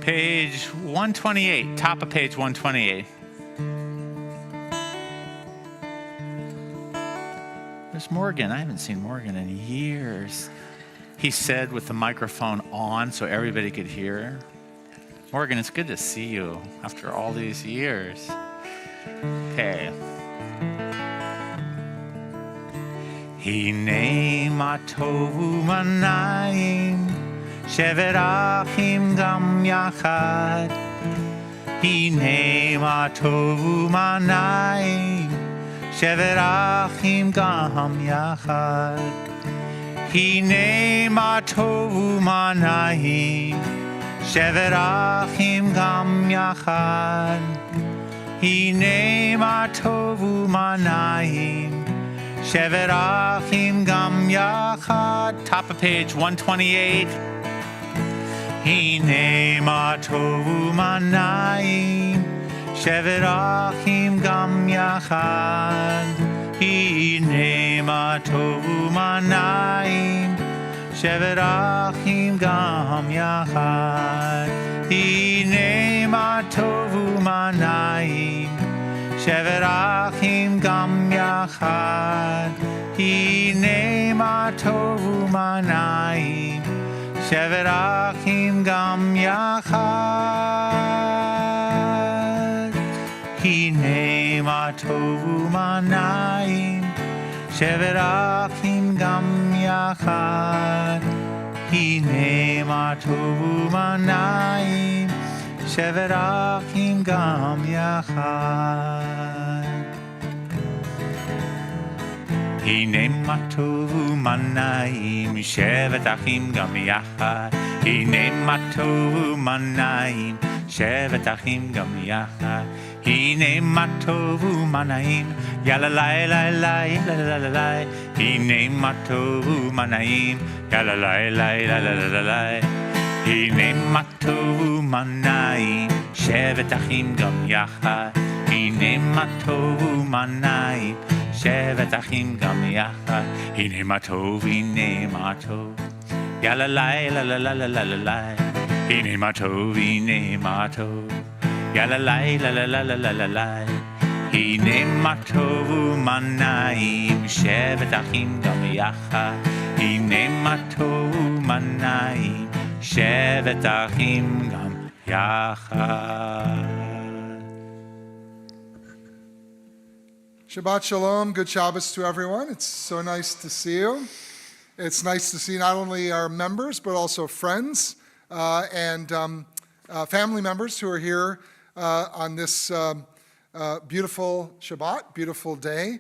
Page 128, top of page 128. There's Morgan. I haven't seen Morgan in years. He said with the microphone on so everybody could hear. Morgan, it's good to see you after all these years. Okay. Hine ma tovu manayim shevet achim gam yachad. Hine ma tovu manayim shevet achim gam yachad. Hine ma tovu manayim shevet achim gam yachad. Hine ma tovu manayim shevet achim gam yachad. Top of page 128. Hine ma tovu manayim shevet achim gam yachad. Hine ma tovu manayim shevet achim gam yachad. Hine ma tovu manayim shevet achim gam yachad. Hine ma tovu manayim shevet achim gam yachad. Hine ma tovu manayim shevet achim gam yachad. Hine ma tovu manayim shevet achim gam yachad. Hine ma tovu manayim shevet achim gam yachad. Hine ma tovu manayim shevet achim gam yachad. Hine ma tovu manayim yala lai lai lai la la la la. Hine ma tovu manayim yala lai lai la la la la. Hine ma tovu manayim shevet achim gam yachad. Hine ma tovu manayim shevet achim gam yachad. Hine ma tov, hine ma tov yala lai la la la la la la. Hine ma tov, hine ma tov yala lai la la la la la la la. Hine ma tovu manayim shevet achim gam yachad. Hine ma tovu manayim shevet achim gam yachad. Shabbat Shalom, good Shabbos to everyone. It's so nice to see you. It's nice to see not only our members, but also friends and family members who are here on this beautiful Shabbat, beautiful day.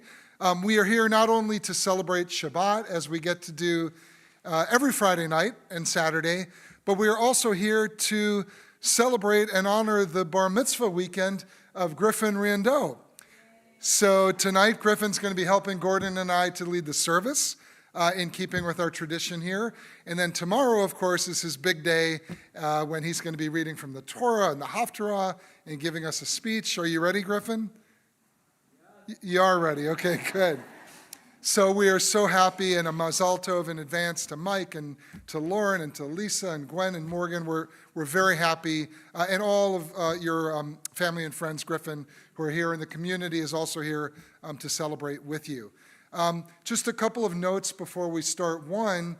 We are here not only to celebrate Shabbat, as we get to do every Friday night and Saturday, but we are also here to celebrate and honor the Bar Mitzvah weekend of Griffin Riendeau. So tonight, Griffin's going to be helping Gordon and I to lead the service in keeping with our tradition here. And then tomorrow, of course, is his big day when he's going to be reading from the Torah and the Haftarah and giving us a speech. Are you ready, Griffin? You are ready. Okay, good. So we are so happy, and a mazal tov in advance to Mike and to Lauren and to Lisa and Gwen and Morgan. We're very happy, and all of your family and friends, Griffin, who are here in the community, is also here to celebrate with you. Just a couple of notes before we start. One,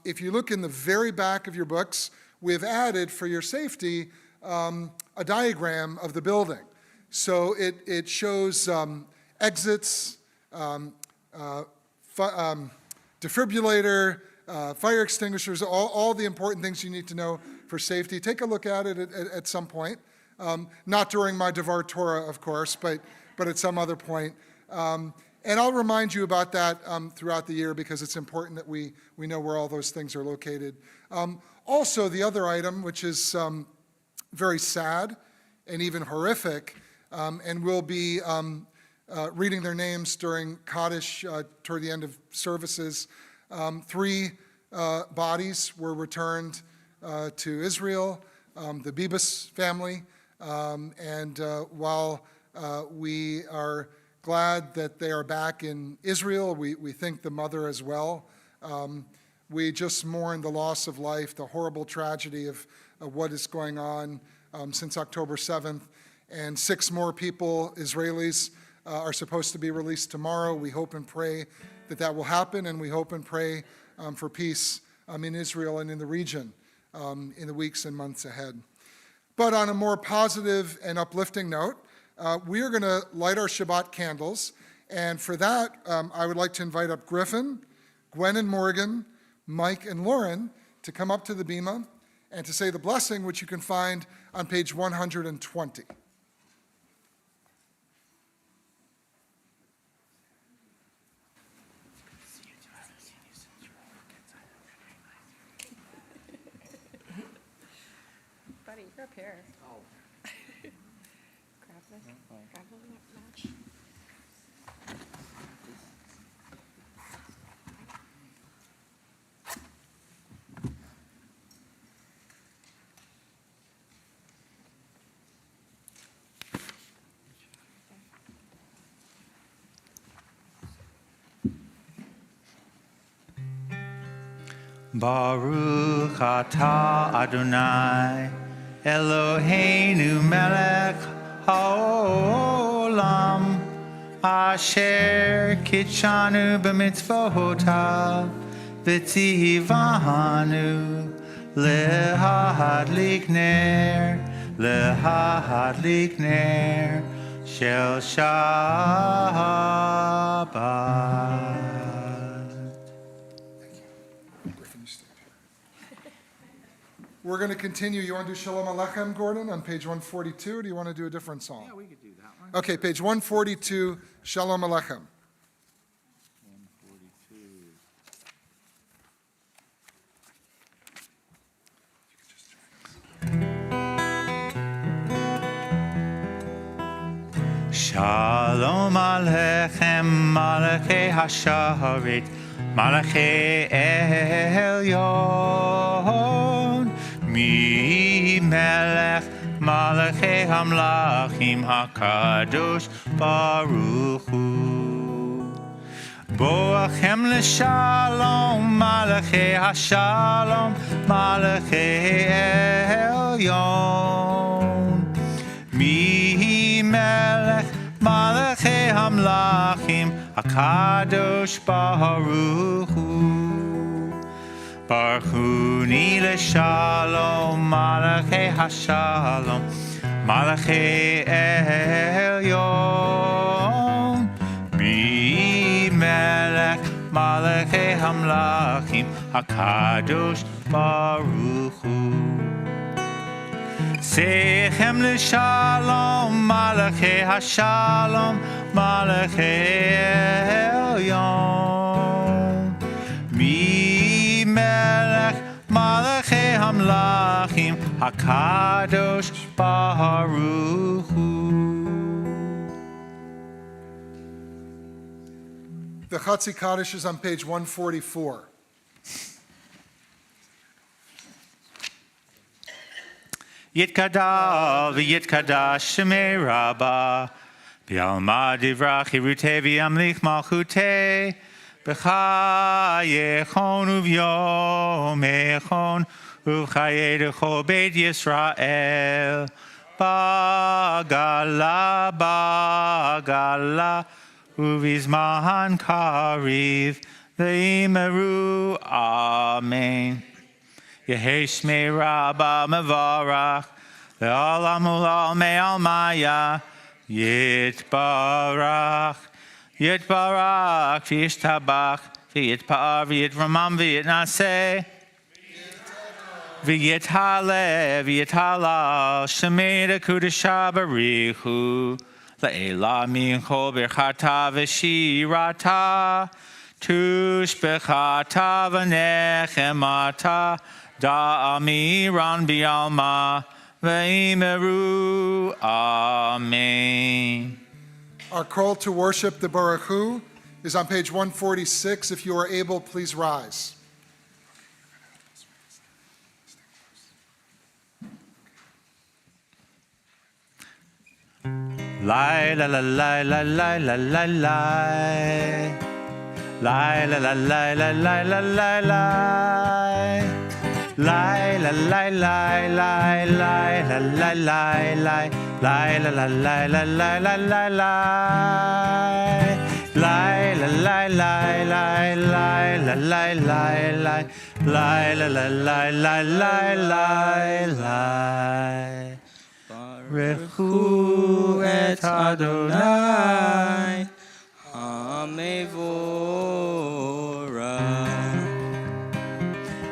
if you look in the very back of your books, we've added, for your safety, a diagram of the building. So it shows exits, defibrillator, fire extinguishers, all the important things you need to know for safety. Take a look at it at some point. Not during my Devar Torah, of course, but at some other point. And I'll remind you about that throughout the year, because it's important that we know where all those things are located. Also, the other item, which is very sad and even horrific, and will be reading their names during Kaddish toward the end of services. 3 bodies were returned to Israel, the Bibas family, and while we are glad that they are back in Israel, we think the mother as well. We just mourn the loss of life, the horrible tragedy of what is going on since October 7th. And 6 more people, Israelis, are supposed to be released tomorrow. We hope and pray that that will happen, and we hope and pray for peace in Israel and in the region in the weeks and months ahead. But on a more positive and uplifting note, we are going to light our Shabbat candles. And for that, I would like to invite up Griffin, Gwen and Morgan, Mike and Lauren to come up to the bima and to say the blessing, which you can find on page 120. Buddy, you're up here. Oh. Grab this. Grab the match. Baruch atah Adonai Eloheinu melech haolam asher kitshanu b'mitzvotav v'tzivanu lehadlik ner shel Shabbat. We're going to continue. You want to do Shalom Alechem, Gordon, on page 142, or do you want to do a different song? Yeah, we could do that one. Okay, page 142, Shalom Alechem. 142. Shalom Alechem, Malachei Hasharit, Malachei Elyon, Mi Melech, Malachei Hamlachim, HaKadosh Baruch Hu. Boachem l'shalom, Malachei Hashalom, Malachei Elyon, Mi Melech, Malachei Hamlachim, HaKadosh Baruch Hu. Baruchuni l'shalom, Malachei Hashalom, Malachei Elyon, Mi Melech, Malachei Hamlachim, HaKadosh Baruch Hu. Sechem l'shalom, Malachei Hashalom, Malachei Elyon, Mi Melech, Malachei Hamlachim, HaKadosh Baruch Hu. The Chatzi Kaddish is on page 144. Yitkada v'yitkadash shemei Rabbah, B'alma divrach hirutei v'yamlich malchutei, B'chayechon uv'yom echon, uv'chayedecho beit Yisrael, Bagala, uv'izman kariv, v'imeru, Amen. Yehei Shmei Rabbah Mevarach, Ve'olam Ulal Me'almaya, Yitbarach, V'yishtabach, V'yitpa'ar, V'yitramam, V'yitnaseh, V'yithaleh, V'yithalal, Shemei Dekudesha Barichu, Le'ela Minchol Birchata V'shirata, Tushbechata V'nechemata, Da'amiran bi'alma ve'imeru. Amen. Our call to worship the Baruch Hu is on page 146. If you are able, please rise. Lai la la la la la la la la. Lai la la la la la la la la. Lai la la la la la la la la la. Lai la la la la la la la la. Lai la la la la la la la la la. Lai la la la la la la la. Baruchu et Adonai HaMevorach.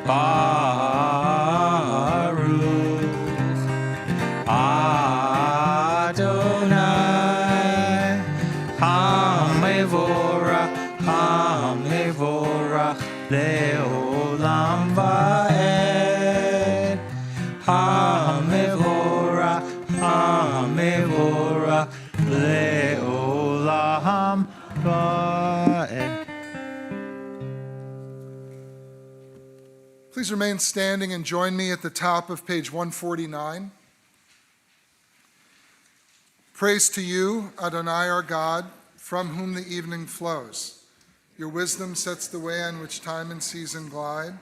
Baruch Adonai HaMevorach, HaMevorach leolam va'ed. HaMevorach, HaMevorach leolam va'ed. Please remain standing and join me at the top of page 149. Praise to you, Adonai our God, from whom the evening flows. Your wisdom sets the way on which time and season glide.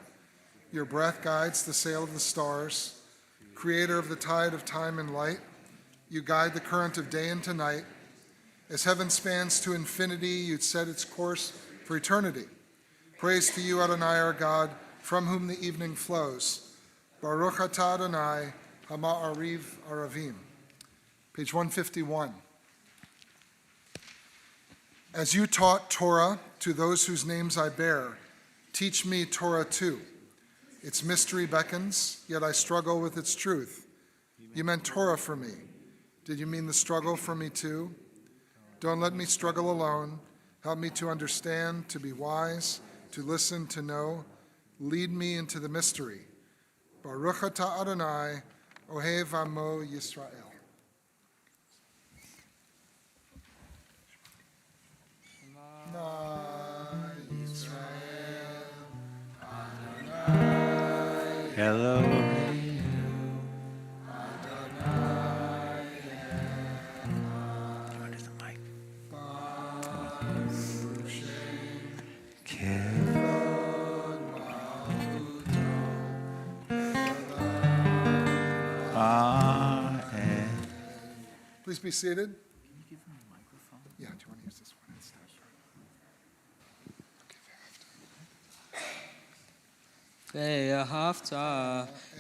Your breath guides the sail of the stars. Creator of the tide of time and light, you guide the current of day into night. As heaven spans to infinity, you'd set its course for eternity. Praise to you, Adonai our God, from whom the evening flows. Baruch atah Adonai, Hama'ariv Aravim. Page 151. As you taught Torah to those whose names I bear, teach me Torah too. Its mystery beckons, yet I struggle with its truth. You meant Torah for me. Did you mean the struggle for me too? Don't let me struggle alone. Help me to understand, to be wise, to listen, to know. Lead me into the mystery. Baruch atah Adonai, Ohev Amo Yisrael. Hello. Under the mic. Please be seated. Can you give them the microphone? Yeah, do you want to use this one instead? ואהבת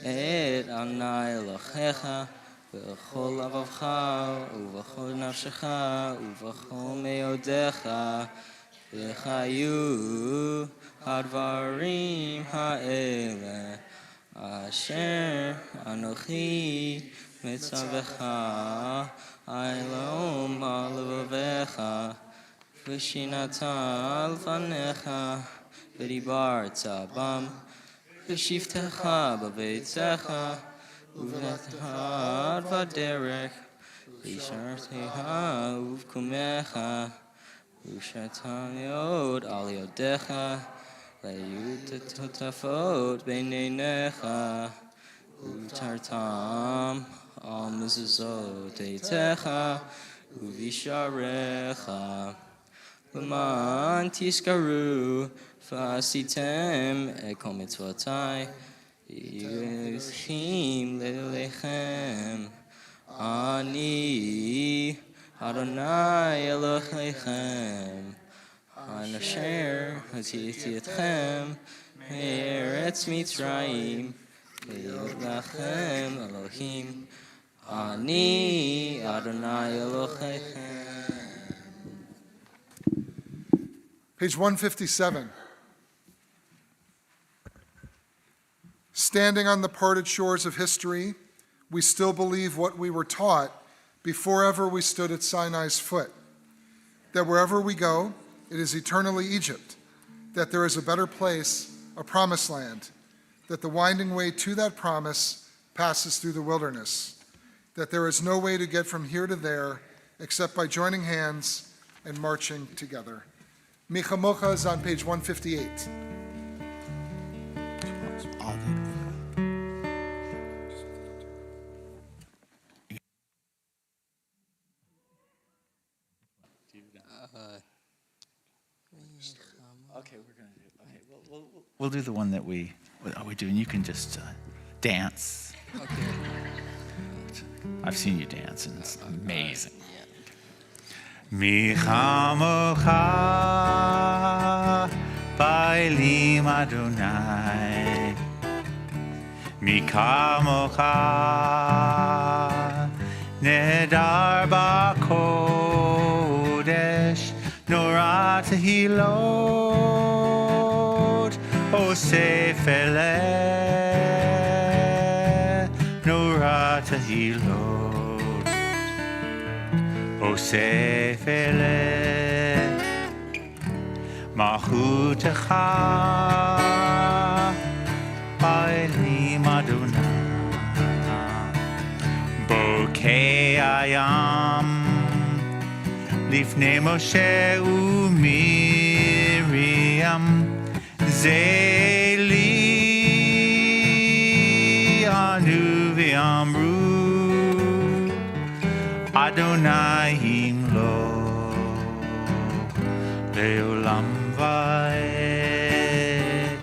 את עני אלוהיך בכל לבבך ובכל נפשך ובכל מאודיך, וחיו הדברים האלה אשר אנוכי מצווך היום בלבביך, ושיננת לפניך ודיברת בם, בשבתך בביתך ובנתך בדרך, בישרתך ובקומך, ושרת מאוד על ידיך, והיו תותפות בין עיניך, ותרתם על מזוזות עתיך ובשעריך, למען תזכרו ועשיתם את כל מצוותיי, ירחים ללכם. אני אדוני אלוהיכם, אשר הוצאתי אתכם מארץ מצרים, להיות לכם אלוהים. אני אדוני אלוהיכם. Page 157. Standing on the parted shores of history, we still believe what we were taught before ever we stood at Sinai's foot, that wherever we go, it is eternally Egypt, that there is a better place, a promised land, that the winding way to that promise passes through the wilderness, that there is no way to get from here to there except by joining hands and marching together. Michamocha is on page 158. Okay, we're going to do. Okay, we'll do the one that we do, and you can just dance. Okay. I've seen you dance, and it's amazing. Yeah. Michamocha bailim Adonai, Mikamocha nedar bakodesh, Nora tehilot, Osef eleh, Nora tehilot, Osef eleh, Malchutecha bailim Adonai, Bokei ayam Lifnei Moshe u'Miriam, Zeli anu v'amru, Adonai yimloch le'olam va'ed.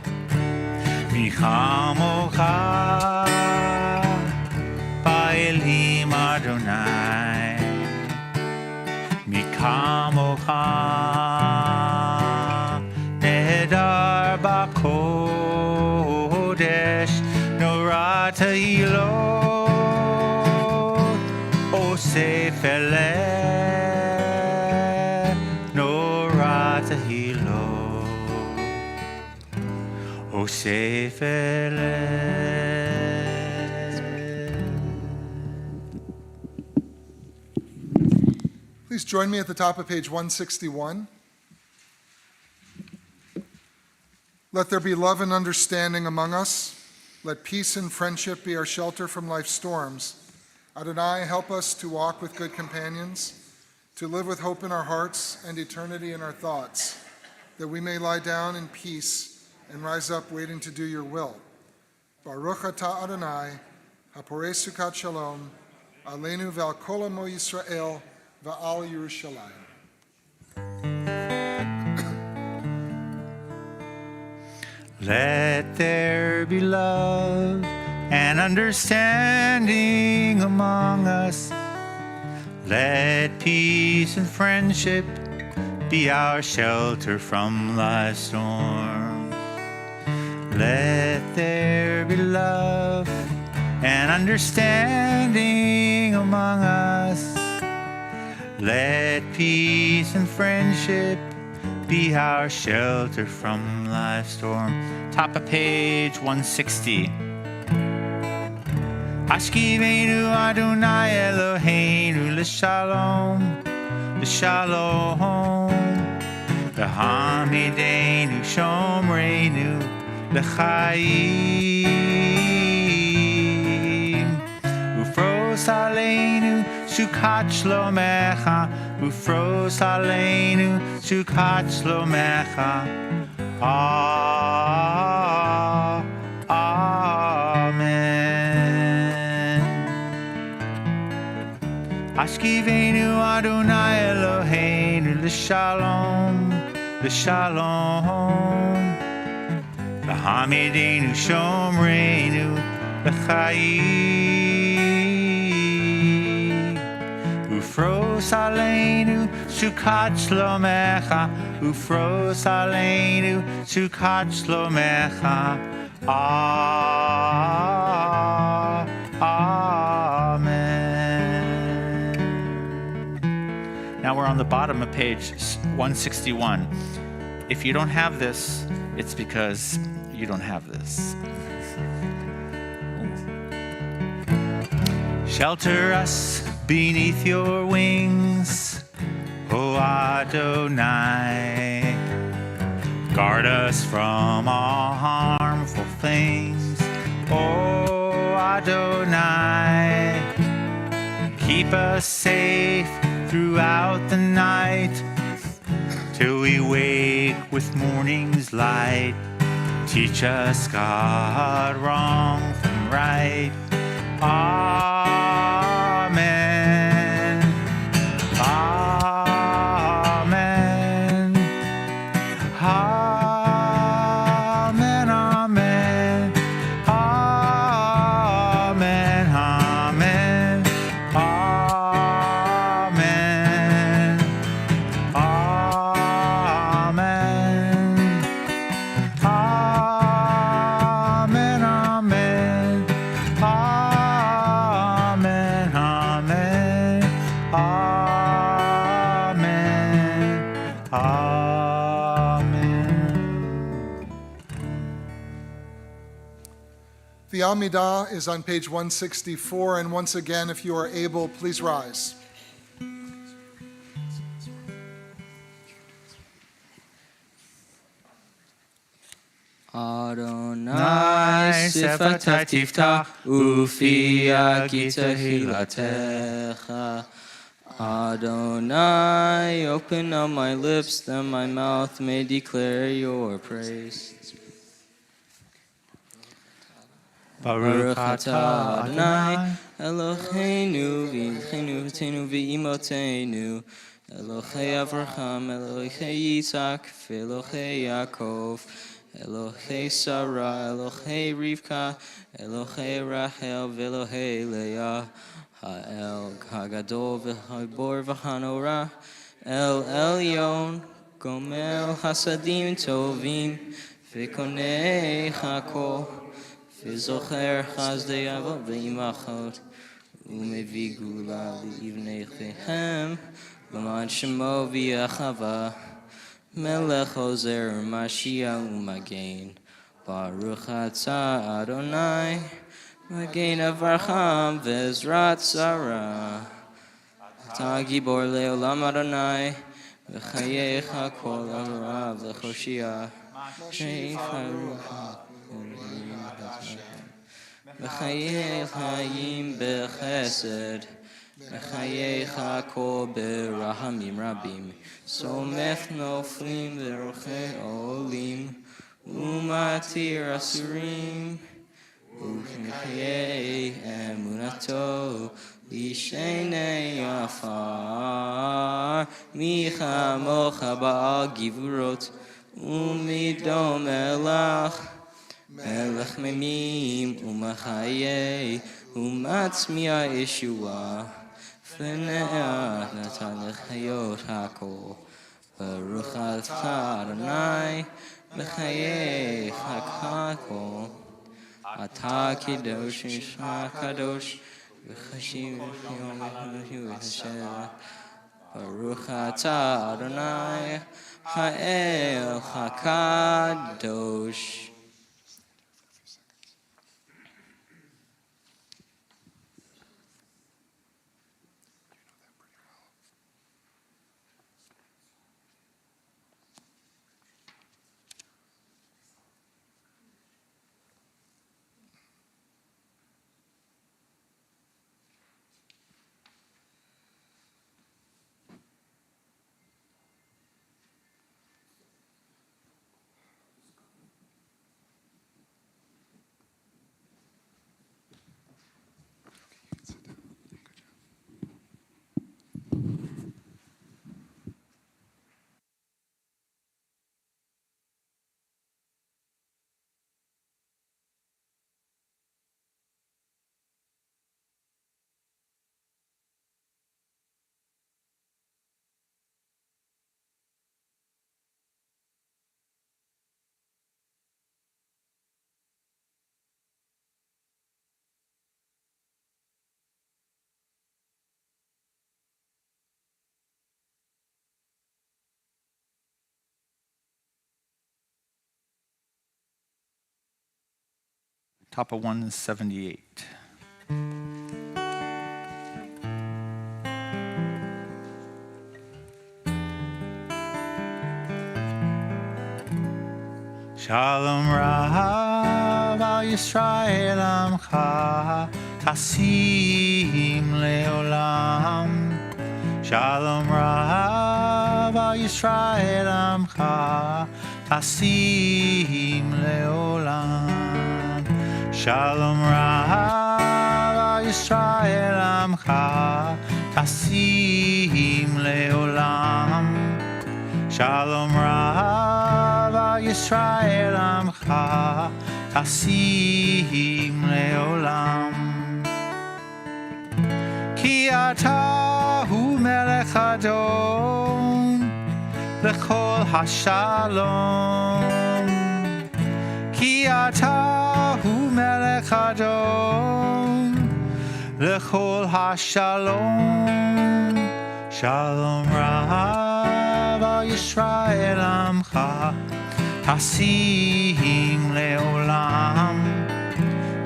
Michamocha ba'elim Adonai, Mikamocha nedar bakodesh, Nora tehilot, Osef eleh, Nora tehilot, Osef eleh. Please join me at the top of page 161. Let there be love and understanding among us. Let peace and friendship be our shelter from life's storms. Adonai, help us to walk with good companions, to live with hope in our hearts and eternity in our thoughts, that we may lie down in peace and rise up waiting to do your will. Baruch atah Adonai, haporei sukat shalom, aleinu ve'al kol amo Yisrael, Va'al Yerushalayim. Let there be love and understanding among us. Let peace and friendship be our shelter from life's storms. Let there be love and understanding among us. Let peace and friendship be our shelter from life's storm. Top of page 160. Ashkivenu Adonai Eloheinu l'shalom, l'shalom. V'hamidenu shomreinu l'chaim. Ufros aleinu Sukat shlomecha, ufros aleinu, sukat shlomecha. Amen. Ashkivenu Adonai Eloheinu l'shalom, l'shalom. V'hamidenu shomreinu l'chaim. Ufros aleinu sukat shlomecha, ufros aleinu sukat shlomecha. Amen. Now we're on the bottom of page 161. If you don't have this, it's because you don't have this. Shelter us beneath your wings, O Adonai. Guard us from all harmful things, O Adonai. Keep us safe throughout the night, till we wake with morning's light. Teach us, God, wrong from right. Amen. Amen. Amen. Amen. Amen. Amen. Amen. Amen. Amen. The Amidah is on page 164, and once again, if you are able, please rise. Adonai sefatai tiftach ufia ki tehilatecha. Adonai, open up my lips, that my mouth may declare your praise. Baruch atah Adonai, Eloheinu v'Eloheinu v'imotenu, Elohei Avraham, Elohei Yitzhak, Elohei Yaakov, Elohei Sarah, Elohei Rivka, Elohei Rachel, Elohei Leah, Ha'el Hagadol v'Habor v'Hanora, El Elyon, Gomel Hasadim Tovim, V'Konei Hakol, V'Zocher Chazdei Avot V'Imachot, U'Mevi Gula L'Ivnei Chehem, L'man Shemo V'Yachava, Melech Ozer Mashiach U'Magen, Baruch Atah Adonai, Magen Avraham V'Ezrat Sarah, Atah Gibor Le'olam Adonai, V'Chayecha Kol Arav L'Choshia, She'echa Rucha, V'Chayecha Hayim B'Chesed, V'Chayecha Kol B'Rahamim Rabim, Somech Noflim V'Rochei Olim, Umatir Asurim, U'Chayei Emunato, Lishenei Afar, Micha Mocha Ba'al Givurot, Umidom Elach, Melech Memim, Umachayei, Umatzmiya Yeshua, F'ne'ah Natan L'chayot HaKol, Baruch Atah Adonai, B'chayei HaKol, Atah Kadosh Yishma Kadosh, V'chashiv Yom V'chashiv, Baruch Atah Adonai, Ha'el HaKadosh. top of 178. Shalom Rav al Yisrael Amcha Tasim Leolam. Shalom Rav al Yisrael Amcha Tasim Leolam. Shalom Rav al Yisrael Amcha Tasim Leolam. Shalom Rav al Yisrael Amcha Tasim Leolam. Ki ata hu melech adon lechol hashalom. Ki ata hu melech adon lechol hashalom. Shalom Rav al Yisrael Amcha Tasim Leolam.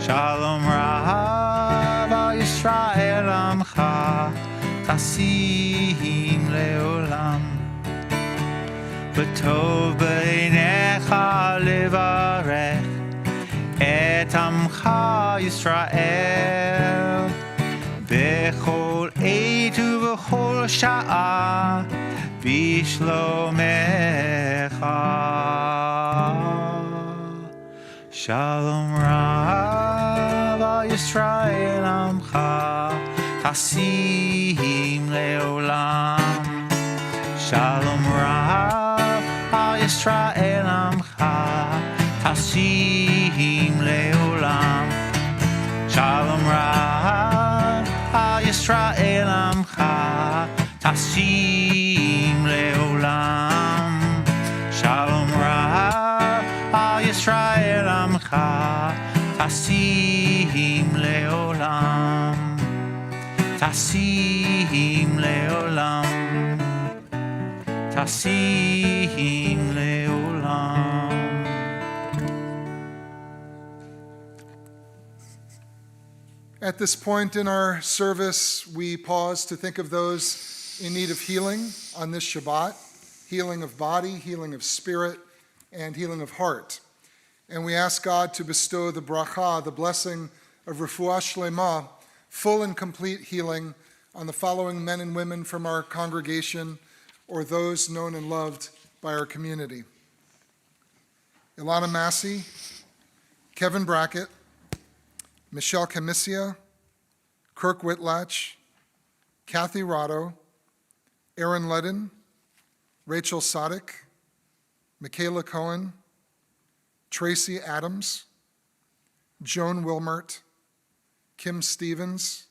Shalom Rav al Yisrael Amcha Tasim Leolam. V'tov b'einecha levarech et Amcha Yisrael b'chol עת ובכל שעה בשלומך. Shalom Rav al Yisrael Amcha Tasim Leolam. Shalom Rav al Yisrael Amcha Tasim Leolam. Shalom Rav al Yisrael Amcha Tasim Leolam. Shalom Rav al Yisrael Amcha Tasim Leolam. Tasim Leolam. Tasim Leolam. At this point in our service, we pause to think of those in need of healing on this Shabbat, healing of body, healing of spirit, and healing of heart. And we ask God to bestow the bracha, the blessing of refuah shlema, full and complete healing on the following men and women from our congregation or those known and loved by our community: Ilana Massey, Kevin Brackett, Michelle Camisia, Kirk Whitlatch, Kathy Rotto, Aaron Ludden, Rachel Sadek, Michaela Cohen, Tracy Adams, Joan Wilmert, Kim Stevens,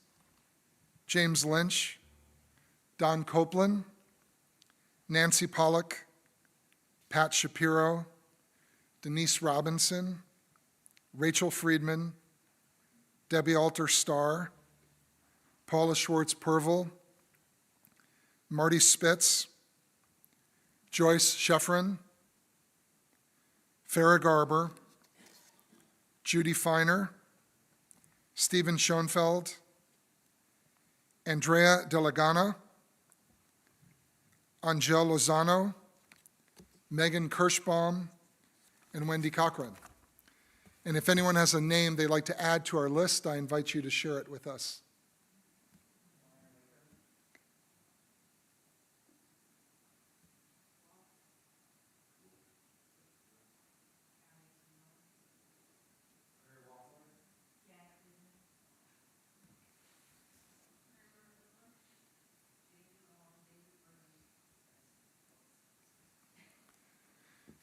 James Lynch, Don Copeland, Nancy Pollock, Pat Shapiro, Denise Robinson, Rachel Friedman, Debbie Alter Starr, Paula Schwartz-Pervel, Marty Spitz, Joyce Sheffrin, Farrah Garber, Judy Feiner, Stephen Schoenfeld, Andrea Delagana, Angel Lozano, Megan Kirschbaum, and Wendy Cochran. And if anyone has a name they'd like to add to our list, I invite you to share it with us.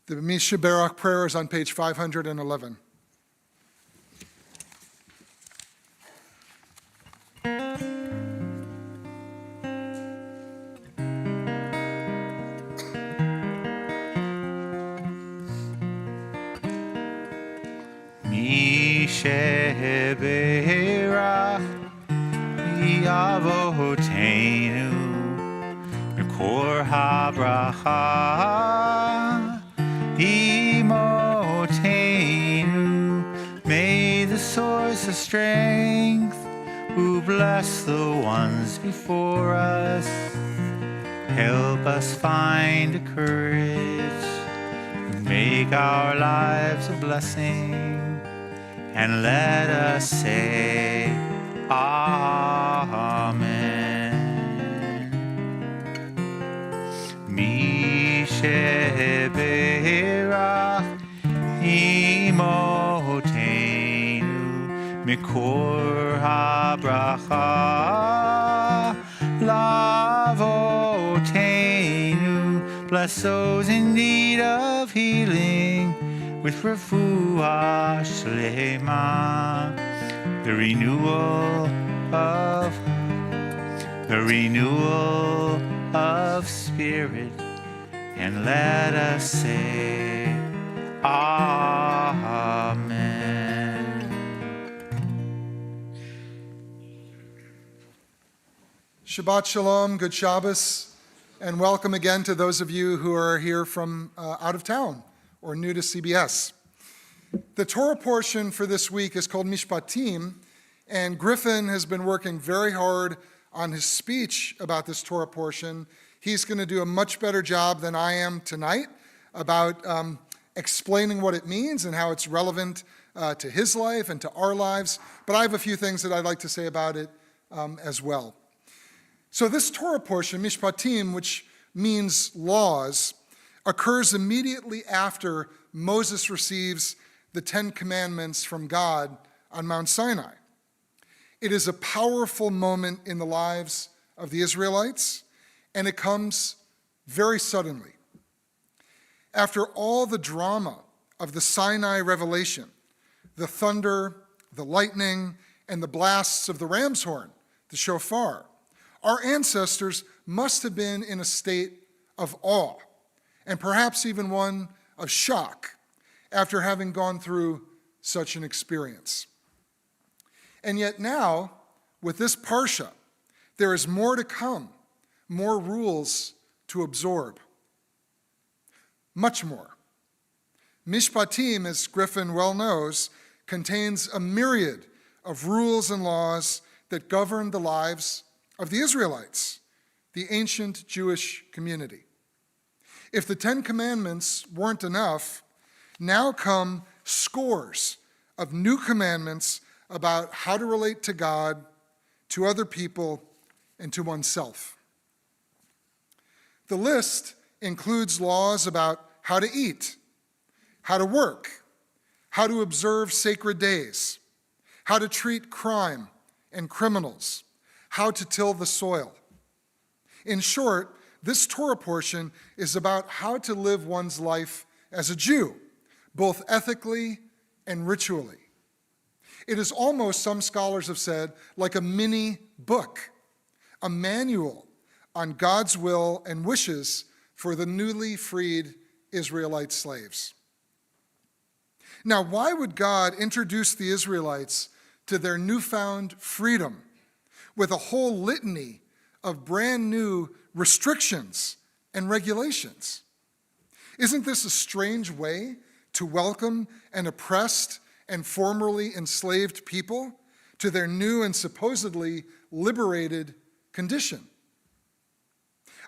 The Misha Barak prayer is on page 511. Misha Barak Yavoteinu Mikor HaBracha Imotenu. May the source of strength who bless the ones before us help us find the courage to make our lives a blessing, and let us say Amen. sheberach imotenu mikor habracha lavotenu. Bless those in need of healing with refuah shlema, the renewal of spirit, and let us say Amen. Shabbat Shalom, good Shabbos, and welcome again to those of you who are here from out of town or new to CBS. The Torah portion for this week is called Mishpatim, and Griffin has been working very hard on his speech about this Torah portion. He's going to do a much better job than I am tonight about explaining what it means and how it's relevant to his life and to our lives. But I have a few things that I'd like to say about it as well. So this Torah portion, Mishpatim, which means laws, occurs immediately after Moses receives the Ten Commandments from God on Mount Sinai. It is a powerful moment in the lives of the Israelites, and it comes very suddenly. After all the drama of the Sinai revelation, the thunder, the lightning, and the blasts of the ram's horn, the shofar, our ancestors must have been in a state of awe, and perhaps even one of shock, after having gone through such an experience. And yet now, with this parsha, there is more to come, more rules to absorb. Much more. Mishpatim, as Griffin well knows, contains a myriad of rules and laws that govern the lives of the Israelites, the ancient Jewish community. If the Ten Commandments weren't enough, now come scores of new commandments about how to relate to God, to other people, and to oneself. The list includes laws about how to eat, how to work, how to observe sacred days, how to treat crime and criminals, how to till the soil. In short, this Torah portion is about how to live one's life as a Jew, both ethically and ritually. It is almost, some scholars have said, like a mini book, a manual on God's will and wishes for the newly freed Israelite slaves. Now, why would God introduce the Israelites to their newfound freedom with a whole litany of brand new restrictions and regulations? Isn't this a strange way to welcome an oppressed and formerly enslaved people to their new and supposedly liberated condition?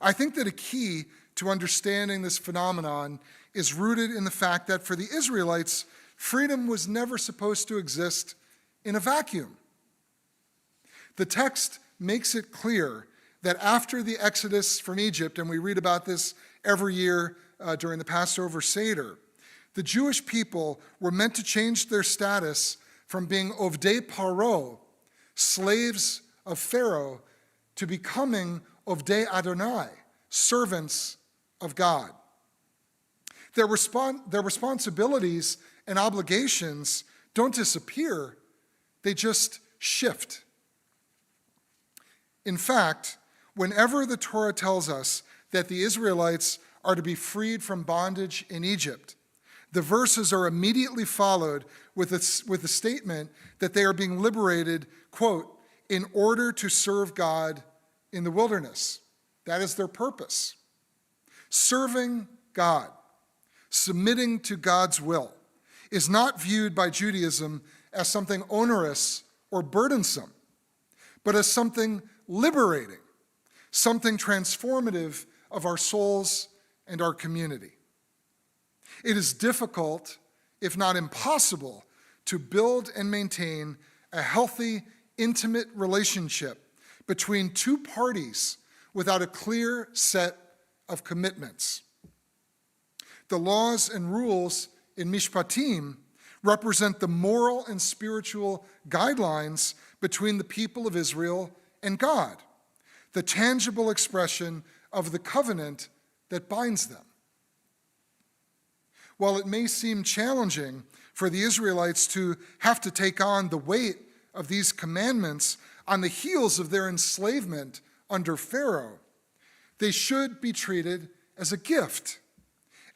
I think that a key to understanding this phenomenon is rooted in the fact that for the Israelites, freedom was never supposed to exist in a vacuum. The text makes it clear that after the Exodus from Egypt, and we read about this every year during the Passover Seder, the Jewish people were meant to change their status from being Ovdei Paro, slaves of Pharaoh, to becoming Ovdei Adonai, servants of God. Their responsibilities and obligations don't disappear, they just shift. In fact, whenever the Torah tells us that the Israelites are to be freed from bondage in Egypt, the verses are immediately followed with the statement that they are being liberated, quote, in order to serve God in the wilderness. That is their purpose. Serving God, submitting to God's will, is not viewed by Judaism as something onerous or burdensome, but as something liberating, something transformative of our souls and our community. It is difficult, if not impossible, to build and maintain a healthy, intimate relationship between two parties without a clear set of commitments. The laws and rules in Mishpatim represent the moral and spiritual guidelines between the people of Israel and God, the tangible expression of the covenant that binds them. While it may seem challenging for the Israelites to have to take on the weight of these commandments on the heels of their enslavement under Pharaoh, they should be treated as a gift,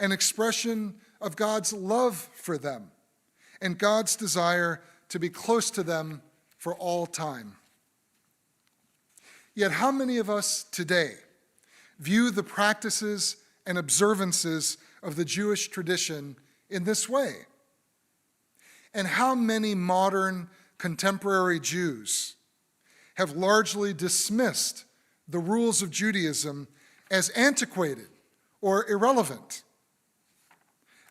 an expression of God's love for them and God's desire to be close to them for all time. Yet how many of us today view the practices and observances of the Jewish tradition in this way? And how many modern contemporary Jews have largely dismissed the rules of Judaism as antiquated or irrelevant?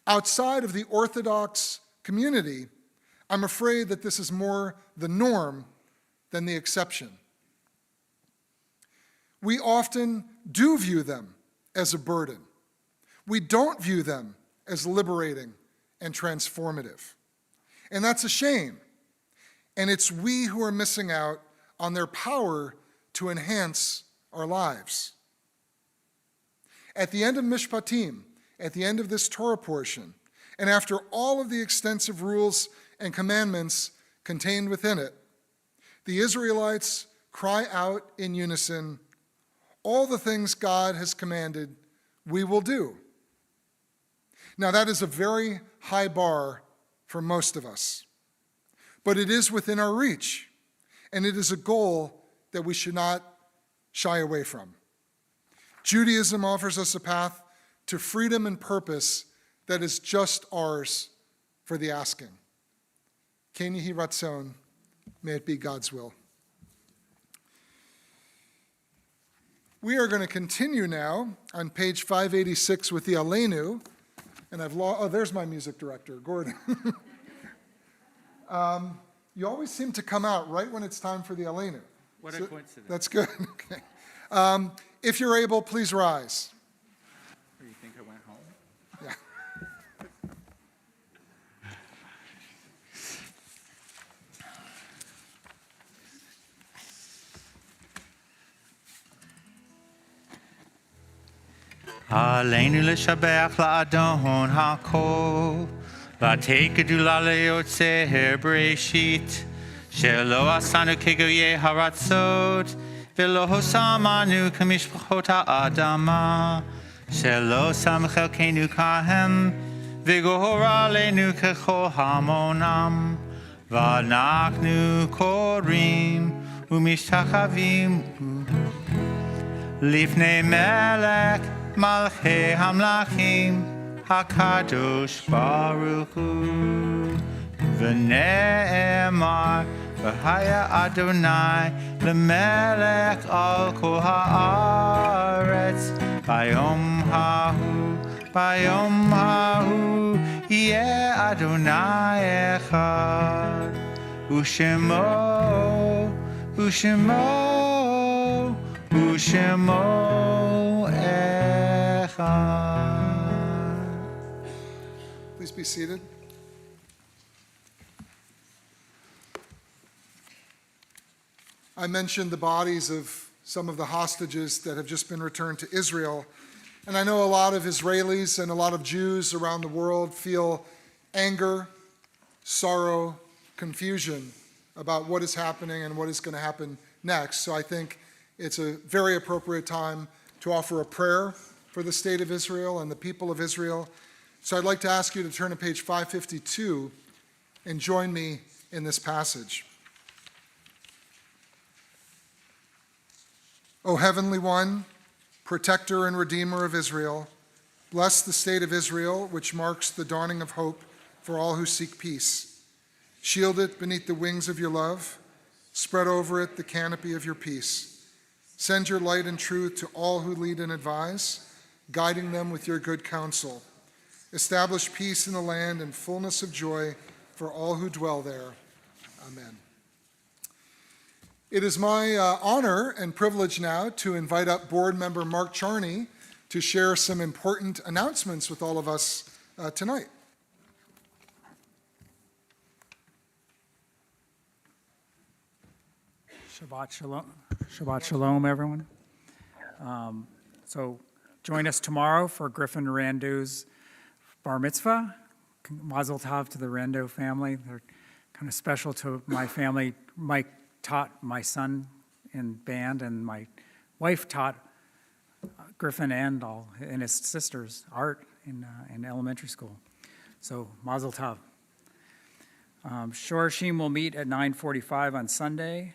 Outside of the Orthodox community, I'm afraid that this is more the norm than the exception. We often do view them as a burden. We don't view them as liberating and transformative. And that's a shame. And it's we who are missing out on their power to enhance our lives. At the end of Mishpatim, at the end of this Torah portion, and after all of the extensive rules and commandments contained within it, the Israelites cry out in unison, "All the things God has commanded, we will do." Now, that is a very high bar for most of us, but it is within our reach, and it is a goal that we should not shy away from. Judaism offers us a path to freedom and purpose that is just ours for the asking. Ken Yehi Ratzon, may it be God's will. We are going to continue now on page 586 with the Aleinu, and there's my music director, Gordon. You always seem to come out right when it's time for the Aleinu. What a coincidence. That's good. Okay. If you're able, please rise. You think I went home? Yeah. עלינו לשבח לאדון הכל, לתת גדולה ליוצר בראשית, שלא עשנו כגויי הרצות, ולא שמנו כמשפחות האדמה, שלא שם חלקנו כהם, וגורל עלינו ככל המונם, ואנחנו קוראים ומשתחווים לפני מלך מלכי המלכים, הקדוש ברוך הוא. ונאמר, והיה אדוני למלך על כל הארץ, ביום ההוא יהיה אדוני אחד, ושמו אחד. Please be seated. I mentioned the bodies of some of the hostages that have just been returned to Israel. And I know a lot of Israelis and a lot of Jews around the world feel anger, sorrow, confusion about what is happening and what is going to happen next. So I think it's a very appropriate time to offer a prayer for the state of Israel and the people of Israel. So I'd like to ask you to turn to page 552 and join me in this passage. O Heavenly One, Protector and Redeemer of Israel, bless the state of Israel, which marks the dawning of hope for all who seek peace. Shield it beneath the wings of your love. Spread over it the canopy of your peace. Send your light and truth to all who lead and advise, guiding them with your good counsel. Establish peace in the land and fullness of joy for all who dwell there. Amen. It is my honor and privilege now to invite up board member Mark Charney to share some important announcements with all of us tonight. Shabbat Shalom. Shabbat Shalom, everyone. So join us tomorrow for Griffin Riendeau's bar mitzvah. Mazel tov to the Riendeau family. They're kind of special to my family. Mike taught my son in band, and my wife taught Griffin and his sisters art in elementary school. So Mazel tov. Shorashim will meet at 9:45 on Sunday.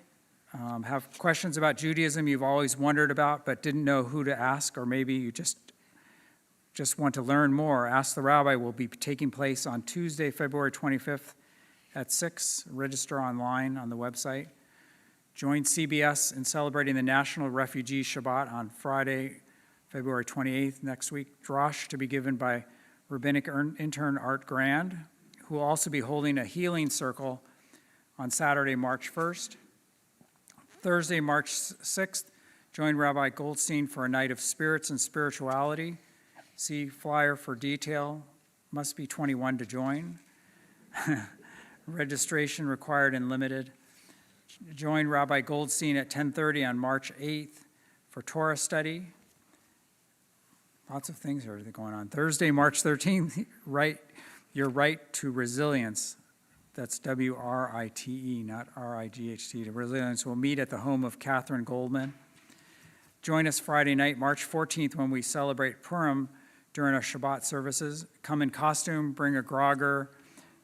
Have questions about Judaism you've always wondered about but didn't know who to ask, or maybe you just want to learn more, Ask the Rabbi will be taking place on Tuesday, February 25th at 6. Register online on the website. Join CBS in celebrating the National Refugee Shabbat on Friday, February 28th next week. Drosh to be given by rabbinic intern Art Grand, who will also be holding a healing circle on Saturday, March 1st. Thursday, March 6th, join Rabbi Goldstein for a night of spirits and spirituality. See flyer for detail. Must be 21 to join. Registration required and limited. Join Rabbi Goldstein at 10:30 on March 8th for Torah study. Lots of things are going on. Thursday, March 13th, your right to resilience. That's WRITE, not RIGHT. The Resilience will meet at the home of Catherine Goldman. Join us Friday night, March 14th, when we celebrate Purim during our Shabbat services. Come in costume, bring a grogger,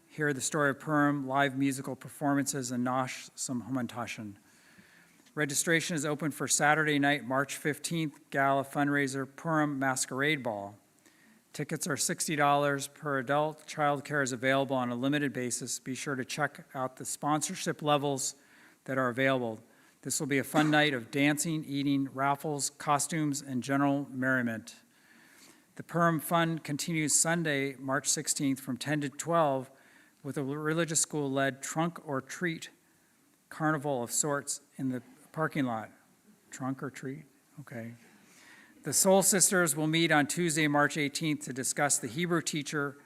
hear the story of Purim, live musical performances, and nosh some hamantashen. Registration is open for Saturday night, March 15th, Gala Fundraiser Purim Masquerade Ball. Tickets are $60 per adult. Childcare is available on a limited basis. Be sure to check out the sponsorship levels that are available. This will be a fun night of dancing, eating, raffles, costumes, and general merriment. The Purim Fun continues Sunday, March 16th from 10 to 12 with a religious school-led trunk or treat carnival of sorts in the parking lot. Trunk or treat? Okay. The Soul Sisters will meet on Tuesday, March 18th to discuss The Hebrew Teacher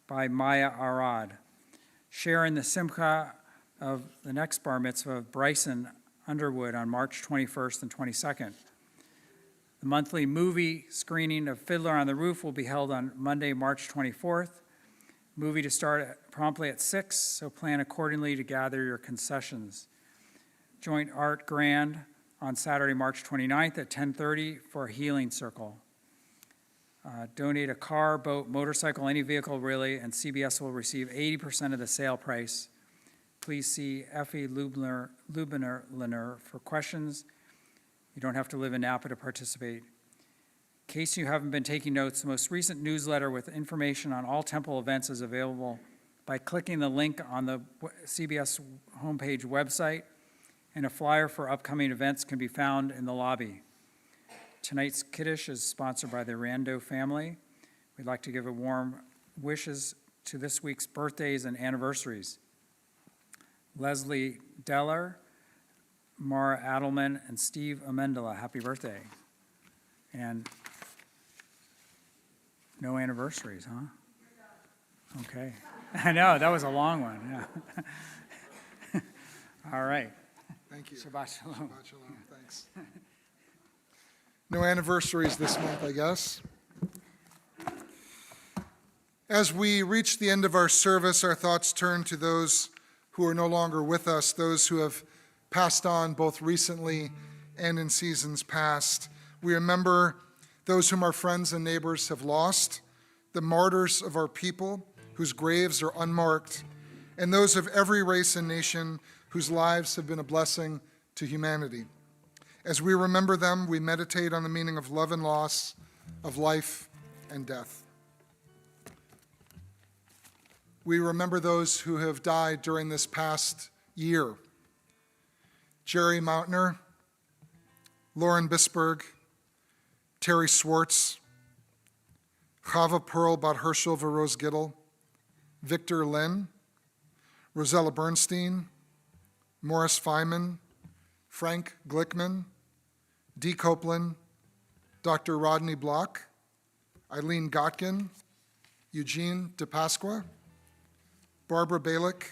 by Maya Arad. Share in the simcha of the next bar mitzvah of Bryson Underwood on March 21st and 22nd. The monthly movie screening of Fiddler on the Roof will be held on Monday, March 24th. Movie to start promptly at 6, so plan accordingly to gather your concessions. Joint Art Grand on Saturday, March 29th at 10:30 for a healing circle. Donate a car, boat, motorcycle, any vehicle really, and CBS will receive 80% of the sale price. Please see Effie Lubner for questions. You don't have to live in Napa to participate. In case you haven't been taking notes, the most recent newsletter with information on all temple events is available by clicking the link on the CBS homepage website, and a flyer for upcoming events can be found in the lobby. Tonight's Kiddush is sponsored by the Riendeau family. We'd like to give a warm wishes to this week's birthdays and anniversaries. Leslie Deller, Mara Adelman, and Steve Amendola, happy birthday. And no anniversaries, huh? Okay. I know, that was a long one, yeah. All right. Thank you. Shabbat Shalom. Shabbat Shalom. Thanks. No anniversaries this month, I guess. As we reach the end of our service, our thoughts turn to those who are no longer with us, those who have passed on both recently and in seasons past. We remember those whom our friends and neighbors have lost, the martyrs of our people whose graves are unmarked, and those of every race and nation whose lives have been a blessing to humanity. As we remember them, we meditate on the meaning of love and loss, of life and death. We remember those who have died during this past year. Jerry Mautner, Lauren Bisberg, Terry Swartz, Chava Pearl Bat Herschel Rose Gittel, Victor Lynn, Rosella Bernstein, Morris Feynman, Frank Glickman, Dee Copeland, Dr. Rodney Block, Eileen Gotkin, Eugene DePasqua, Barbara Balick,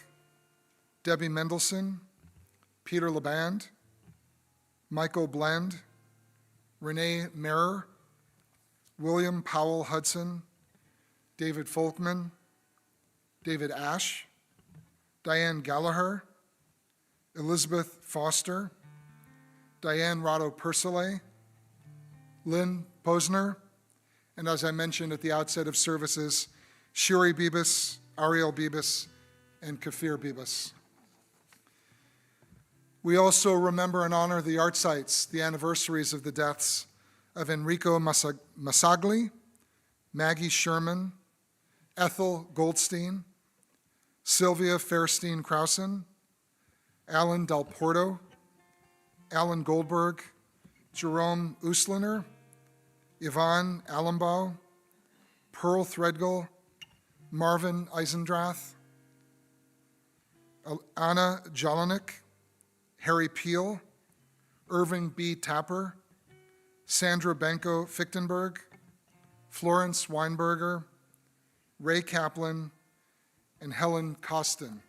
Debbie Mendelson, Peter Laband, Michael Blend, Renee Marer, William Powell Hudson, David Folkman, David Ash, Diane Gallagher, Elizabeth Foster, Diane Rado Persile, Lynn Posner, and as I mentioned at the outset of services, Shuri Bibas, Ariel Bibas, and Kafir Bibas. We also remember and honor the art sites, the anniversaries of the deaths of Enrico Masagli, Maggie Sherman, Ethel Goldstein, Sylvia Fairstein-Krausen, Alan Del Porto, Alan Goldberg, Jerome Usliner, Yvonne Allenbaugh, Pearl Threadgill, Marvin Eisendrath, Anna Jelinek, Harry Peel, Irving B. Tapper, Sandra Benko Fichtenberg, Florence Weinberger, Ray Kaplan, and Helen Costin.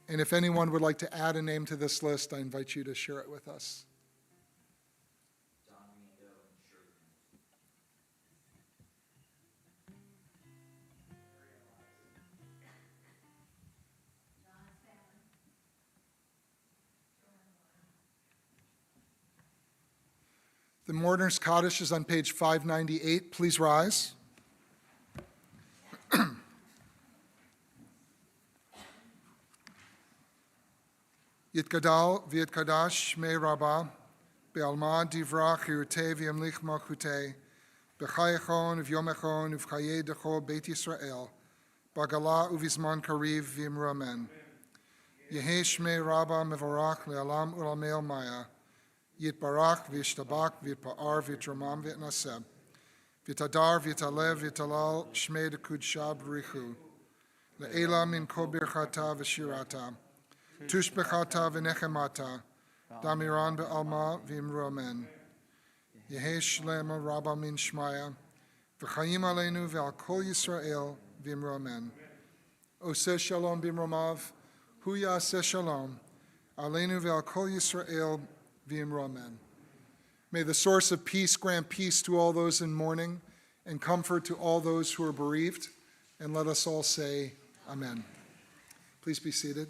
And if anyone would like to add a name to this list, I invite you to share it with us. The Mourner's Kaddish is on page 598. Please rise. Yitgadal v'yitkadash shmei Rabbah, be'alma divrach yirutei v'yamlich malchutei, b'chayechon v'yomechon v'chayei decho Beit Yisrael, b'gala uvizman kariv v'yimru amen. Yehei shmei Rabbah mevorach le'alam u'lamei maya, Yitbarach v'yishtabak v'yitpa'ar v'yitramam v'yitnaseb, v'yitadar v'yitalev v'yitalal shmei dekudsha b'richu, le'ela min kol birchata v'shirata, Tushbechata v'nechemata, damiran be'alma v'imru amen. Yehei shlema rabba min shmaya, v'chayim aleinu ve'al kol Yisrael v'imru amen. Oseh shalom b'imromav, hu yaseh shalom, aleinu ve'al kol Yisrael v'imru amen. May the source of peace grant peace to all those in mourning and comfort to all those who are bereaved, and let us all say amen. Please be seated.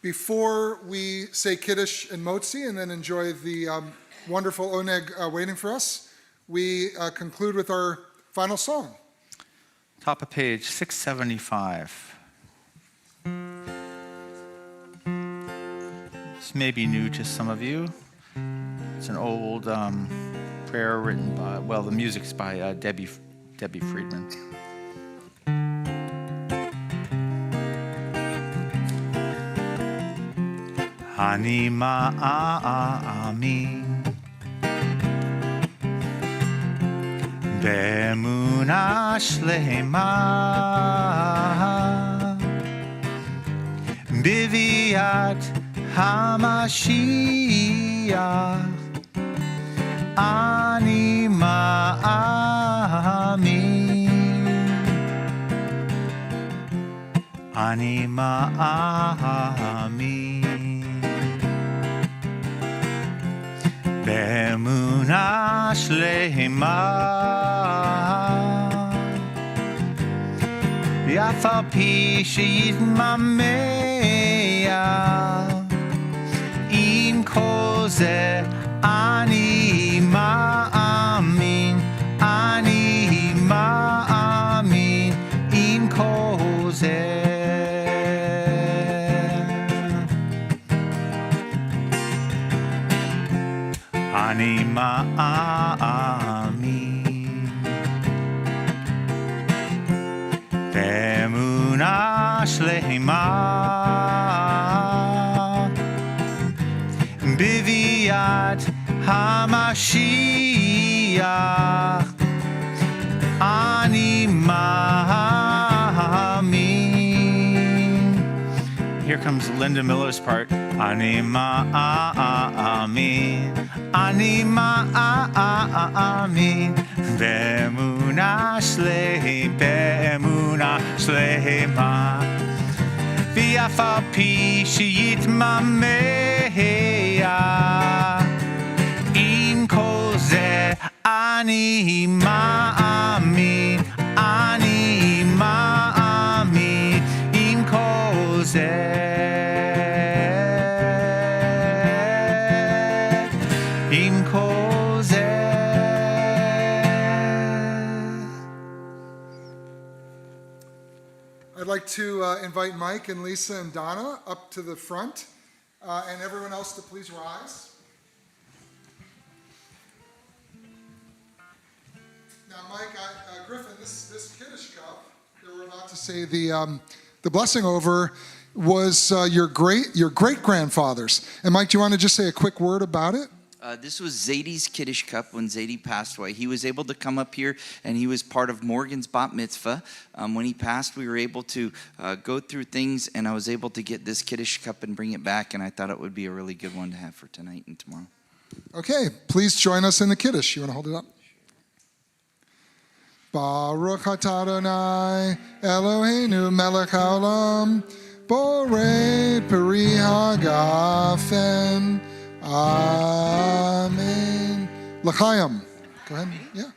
Before we say Kiddush and Motzi and then enjoy the wonderful Oneg waiting for us, we conclude with our final song. Top of page 675. This may be new to some of you. It's an old prayer written by, well, the music's by Debbie Friedman. Ani ma'amin be'emuna shlema b'viat hamashiach ani ma'amin באמונה שלמה ואף על פי שיתממע עם כל זה אני מאמין עם כל זה אני מאמין באמונה שלמה בביאת המשיח אני מאמין. Here comes Linda Miller's part. אני מאמין אני מאמין באמונה שלמה ואף על פי שיתממע עם כל זה אני מאמין עם כל זה עם כל זה I'd like to invite Mike and Lisa and Donna up to the front, and everyone else to please rise. Now, Mike, Griffin, this Kiddush cup that we're about to say the blessing over was your great-grandfather's. And Mike, do you want to just say a quick word about it? This was Zadie's Kiddush cup when Zadie passed away. He was able to come up here, and he was part of Morgan's bat mitzvah. When he passed, we were able to go through things, and I was able to get this Kiddush cup and bring it back, and I thought it would be a really good one to have for tonight and tomorrow. Okay, please join us in the Kiddush. You want to hold it up? Baruch atah Adonai Eloheinu melech haolam borei peri hagafen. Amen. L'chaim. Go ahead. Yeah.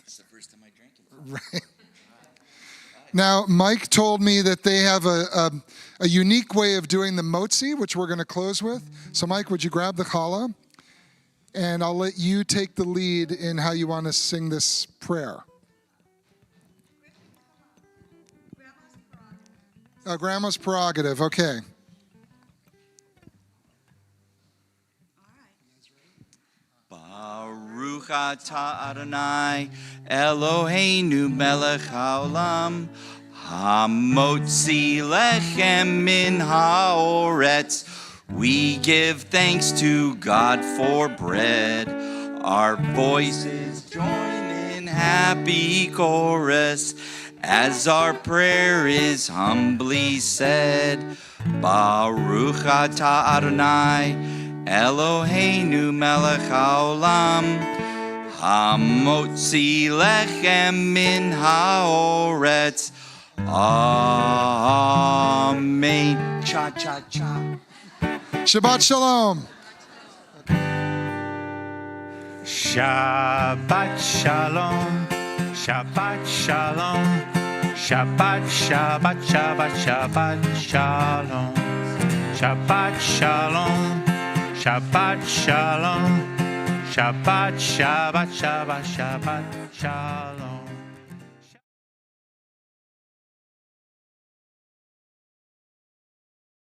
It's the first time I drank it. Right. Now, Mike told me that they have a unique way of doing the motzi, which we're going to close with. So, Mike, would you grab the challah? And I'll let you take the lead in how you want to sing this prayer. Grandma's prerogative. Okay. Baruch atah Adonai Eloheinu melech haolam hamotzi lechem min haoretz. We give thanks to God for bread. Our voices join in happy chorus as our prayer is humbly said. Baruch atah Adonai Eloheinu melech haolam hamotzi lechem min haoretz. Amen. Cha cha cha. Shabbat Shalom. Shabbat Shalom, Shabbat Shalom, Shabbat Shabbat Shabbat Shabbat Shalom, Shabbat Shalom, Shabbat Shalom, Shabbat Shabbat Shabbat Shabbat Shalom.